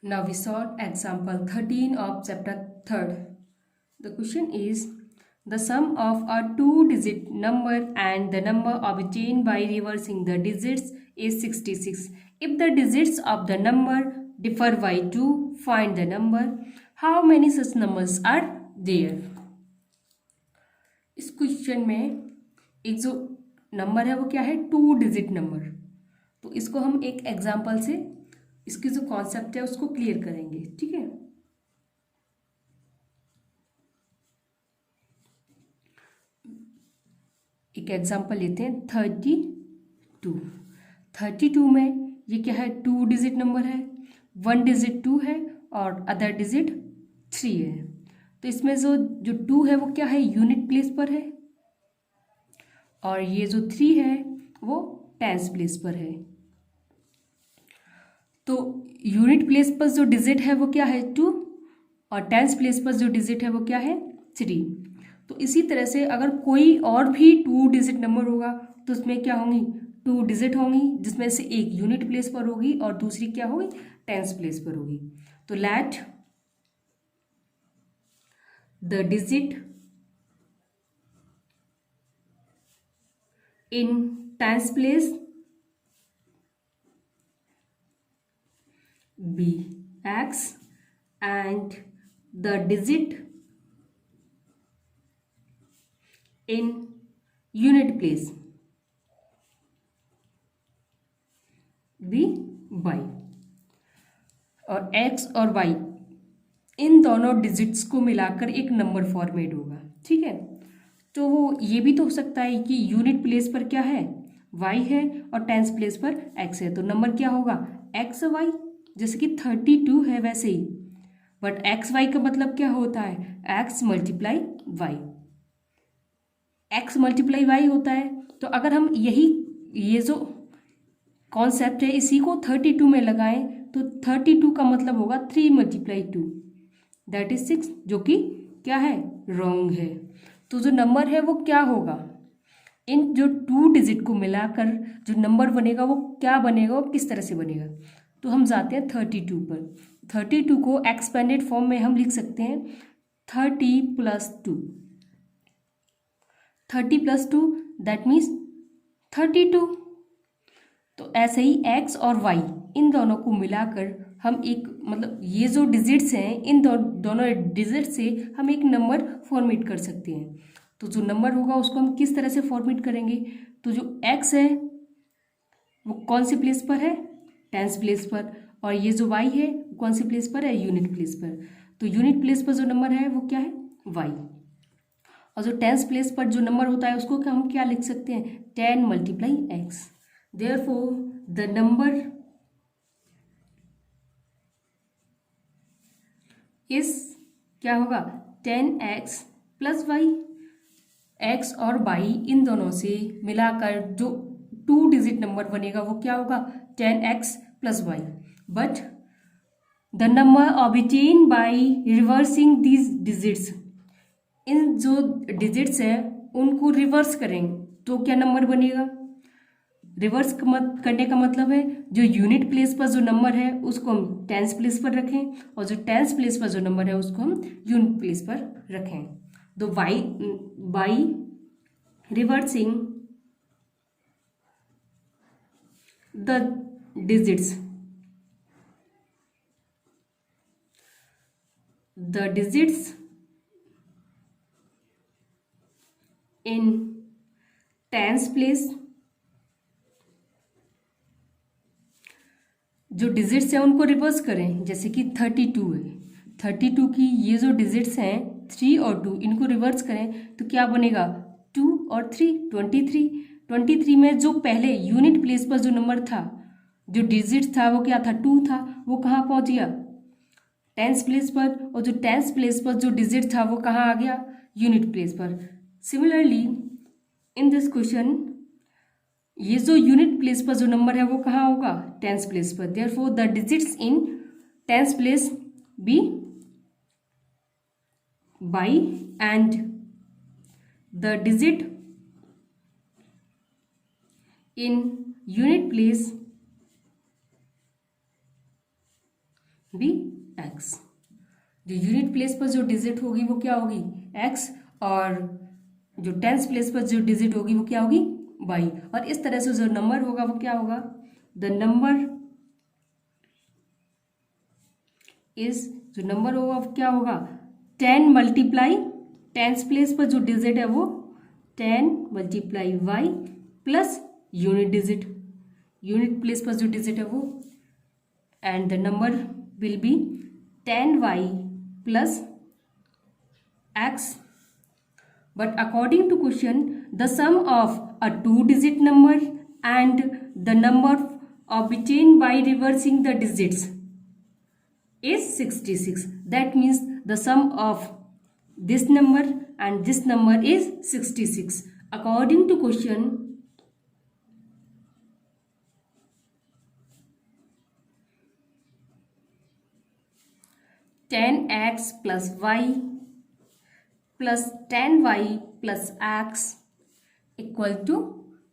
Now we solve example 13 of chapter 3rd. The question is, the sum of a two-digit number and the number obtained by reversing the digits is 66. If the digits of the number differ by 2, find the number. How many such numbers are there? इस question में एक जो number है वो क्या है, two digit number. तो इसको हम एक एग्जाम्पल से इसकी जो कॉन्सेप्ट है उसको क्लियर करेंगे। ठीक है, एक एग्जाम्पल लेते हैं 32। 32 में ये क्या है, टू डिजिट नंबर है, वन डिजिट 2 है और अदर डिजिट 3 है। तो इसमें जो जो 2 है वो क्या है, यूनिट प्लेस पर है, और ये जो 3 है वो टेंस प्लेस पर है। तो यूनिट प्लेस पर जो डिजिट है वो क्या है, 2, और टेंस प्लेस पर जो डिजिट है वो क्या है, 3। तो इसी तरह से अगर कोई और भी टू डिजिट नंबर होगा तो उसमें क्या होंगी, टू डिजिट होंगी, जिसमें से एक यूनिट प्लेस पर होगी और दूसरी क्या होगी, टेंस प्लेस पर होगी। तो let the digit in tens place be x and the digit in unit place be y, और x और y इन दोनों डिजिट्स को मिलाकर एक नंबर फॉर्मेट होगा। ठीक है, तो वो ये भी तो हो सकता है कि यूनिट प्लेस पर क्या है, y है, और टेंस प्लेस पर x है, तो नंबर क्या होगा, x y। जैसे कि 32 है वैसे ही, बट एक्स वाई का मतलब क्या होता है, x multiply y, x multiply y होता है। तो अगर हम ये जो कॉन्सेप्ट है इसी को 32 में लगाएं तो 32 का मतलब होगा 3 मल्टीप्लाई 2 दैट इज 6, जो कि क्या है, रॉन्ग है। तो जो नंबर है वो क्या होगा, इन जो टू डिजिट को मिलाकर जो नंबर बनेगा वो क्या बनेगा, वो किस तरह से बनेगा। तो हम जाते हैं 32 पर। 32 को एक्सपेंडेड फॉर्म में हम लिख सकते हैं 30 प्लस 2, 30 प्लस 2 दैट मीन्स 32। तो ऐसे ही x और y इन दोनों को मिलाकर हम एक मतलब ये जो डिजिट्स हैं इन दोनों डिजिट से हम एक नंबर फॉर्मेट कर सकते हैं। तो जो नंबर होगा उसको हम किस तरह से फॉर्मेट करेंगे, तो जो x है वो कौन सी प्लेस पर है, टेंस प्लेस पर, और ये जो y है कौन सी प्लेस पर है, यूनिट प्लेस पर। तो यूनिट प्लेस पर जो नंबर है वो क्या है, y, और जो टेंस प्लेस पर जो नंबर होता है उसको हम क्या लिख सकते हैं, 10 multiply x। Therefore the number इस क्या होगा, 10x प्लस y। x और y इन दोनों से मिलाकर जो टू डिजिट नंबर बनेगा वो क्या होगा, 10x plus y। But the number obtain by reversing these digits, इन जो डिजिट्स हैं उनको रिवर्स करेंगे तो क्या नंबर बनेगा। रिवर्स करने का मतलब है जो यूनिट प्लेस पर जो नंबर है उसको हम टेंस प्लेस पर रखें, और जो टेंस प्लेस पर जो नंबर है उसको हम यूनिट प्लेस पर रखें। तो by reversing the digits, the digits in tens place, जो डिजिट्स हैं उनको रिवर्स करें। जैसे कि 32 है, 32 की ये जो डिजिट्स हैं 3 और 2 इनको रिवर्स करें तो क्या बनेगा, 2 और 3 23। 23 में जो पहले यूनिट प्लेस पर जो नंबर था, जो डिजिट था वो क्या था, 2 था, वो कहाँ पहुँच गया, टेंस प्लेस पर, और जो टेंस प्लेस पर जो डिजिट था वो कहाँ आ गया, यूनिट प्लेस पर। सिमिलरली इन दिस क्वेश्चन ये जो यूनिट प्लेस पर जो नंबर है वो कहाँ होगा, टेंस प्लेस पर। Therefore the digits in tens place be y and the digit in unit place be x. जो यूनिट प्लेस पर जो डिजिट होगी वो क्या होगी, एक्स, और जो टेंस प्लेस पर जो डिजिट होगी वो क्या होगी, वाई। और इस तरह से जो नंबर होगा वो क्या होगा, द नंबर इज, जो नंबर होगा वो क्या होगा, 10 मल्टीप्लाई टेंस प्लेस पर जो डिजिट है वो 10 multiply y plus unit digit, unit place पर जो डिजिट है वो, and the number will be 10y plus x. But according to question, the sum of a two-digit number and the number obtained by reversing the digits is 66. That means the sum of this number and this number is 66. According to question, 10x plus y plus 10y plus x equal to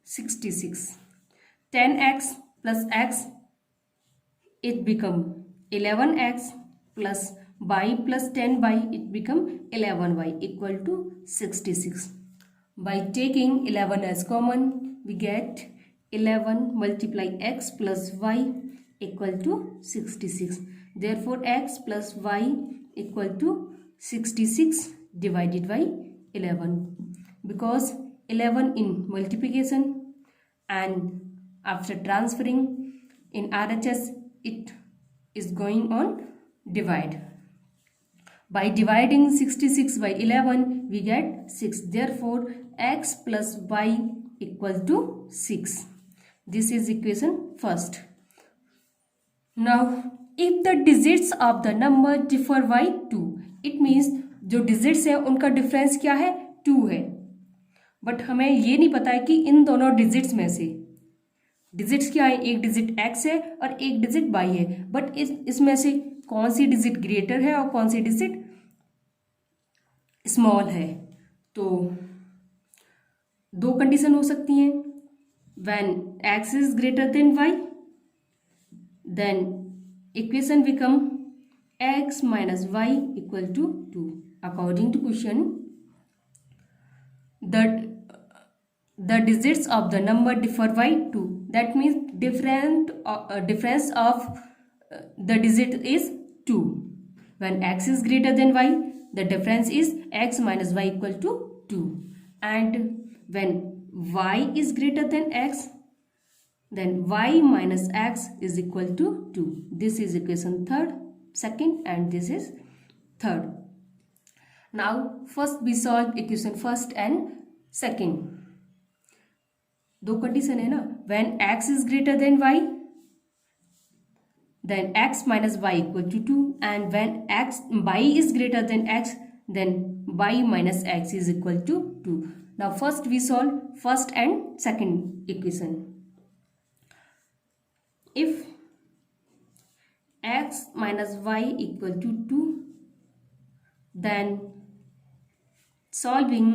66. 10x plus x, it become 11x plus y plus 10y, it become 11y equal to 66. By taking 11 as common, we get 11 multiply x plus y equal to 66. Therefore, x plus y equal to 66 divided by 11. Because 11 in multiplication and after transferring in RHS, it is going on divide. By dividing 66 by 11, we get 6. Therefore, x plus y equal to 6. This is equation first. Now, if the digits of the number differ by 2, it means जो digits है उनका difference क्या है, 2 है। But हमें ये नहीं पता है कि इन दोनों digits में से डिजिट्स क्या है, एक डिजिट x है और एक डिजिट y है, बट इसमें से कौन सी डिजिट ग्रेटर है और कौन सी डिजिट स्मॉल है। तो दो कंडीशन हो सकती हैं, when x is greater than y, then equation become x minus y equal to 2. According to question, the digits of the number differ by 2. That means difference of the digit is 2. When x is greater than y, the difference is x minus y equal to 2. And when y is greater than x, then y minus x is equal to 2. This is equation second, and this is third. Now first we solve equation first and second. दो condition है ना, when x is greater than y, then x minus y equal to 2, and when y is greater than x, then y minus x is equal to 2. Now first we solve first and second equation. If x minus y equal to 2, then solving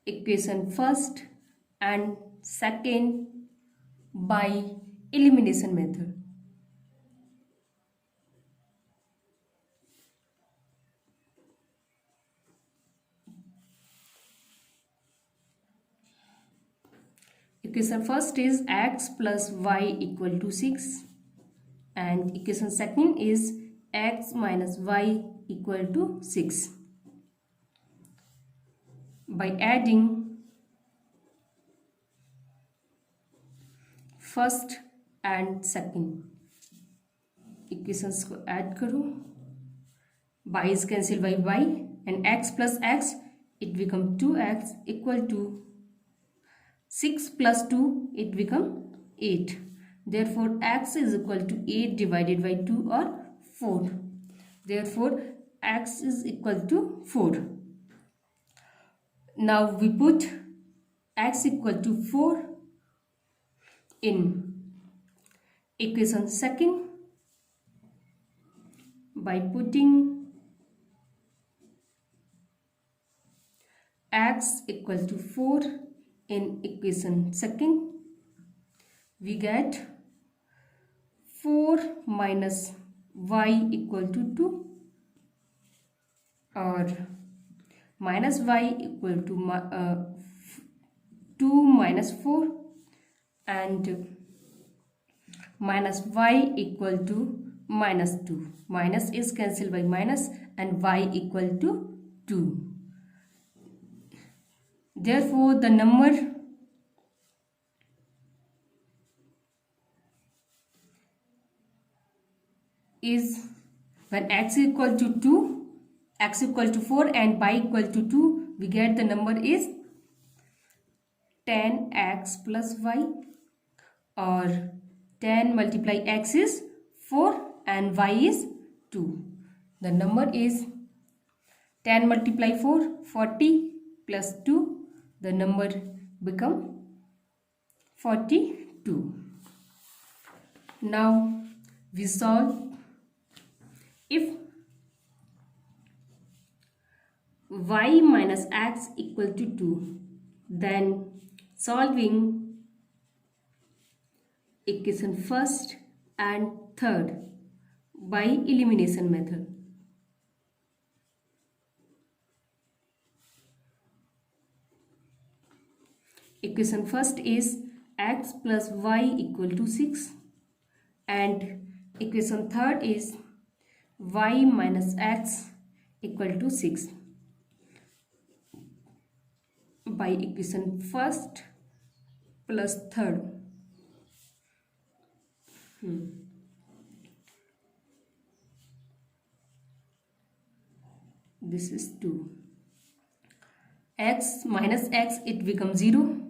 equation first and second by elimination method. Equation first is x plus y equal to 6, and equation second is x minus y equal to 6. By adding first and second equations को add करो, y is cancel by y, and x plus x it become 2x equal to 6 plus 2 it become 8. Therefore x is equal to 8 divided by 2 or 4. Therefore x is equal to 4. Now we put x equal to 4 in equation second by putting x equal to 4 in equation second. We get 4 4 minus y equal to 2, or minus y equal to 2 minus 4, and minus y equal to minus 2. Minus is cancelled by minus and y equal to 2. Therefore, the number is, when x equal to 2, x equal to 4 and y equal to 2, we get the number is 10x plus y, or 10 multiply x is 4 and y is 2. The number is 10 multiply 4, 40 plus 2, the number become 42. Now we solve. If y minus x equal to 2, then solving equation first and third by elimination method. Equation first is x plus y equal to 6, and equation third is y minus x equal to 6. By equation first plus third. This is 2. X minus x, it becomes 0.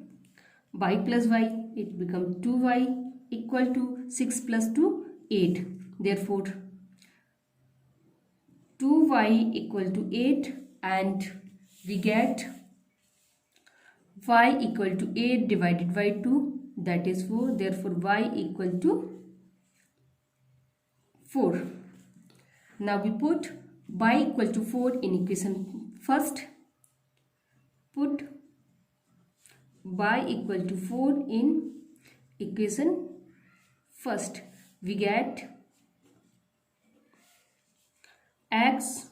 Y plus y, it becomes 2y equal to 6 plus 2, 8. Therefore, 2y equal to 8, and we get y equal to 8 divided by 2, that is 4. Therefore, y equal to 4. Now we put y equal to 4 in equation first. Put y equal to 4 in equation first. We get x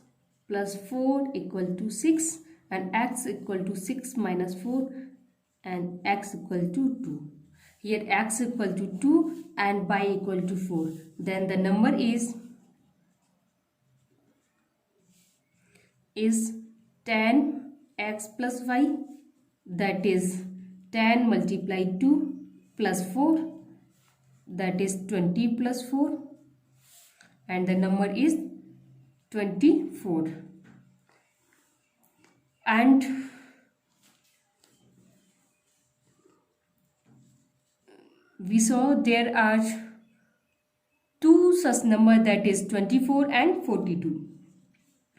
plus 4 equal to 6, and x equal to 6 minus 4, and x equal to 2. Here x equal to 2 and y equal to 4. Then the number is 10x plus y, that is 10 multiplied 2 plus 4, that is 20 plus 4, and the number is 24. And we saw there are two such numbers, that is 24 and 42.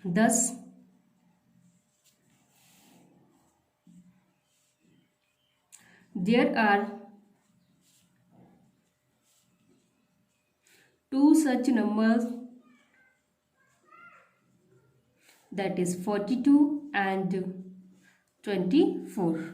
Thus, there are two such numbers, that is 42 and 24.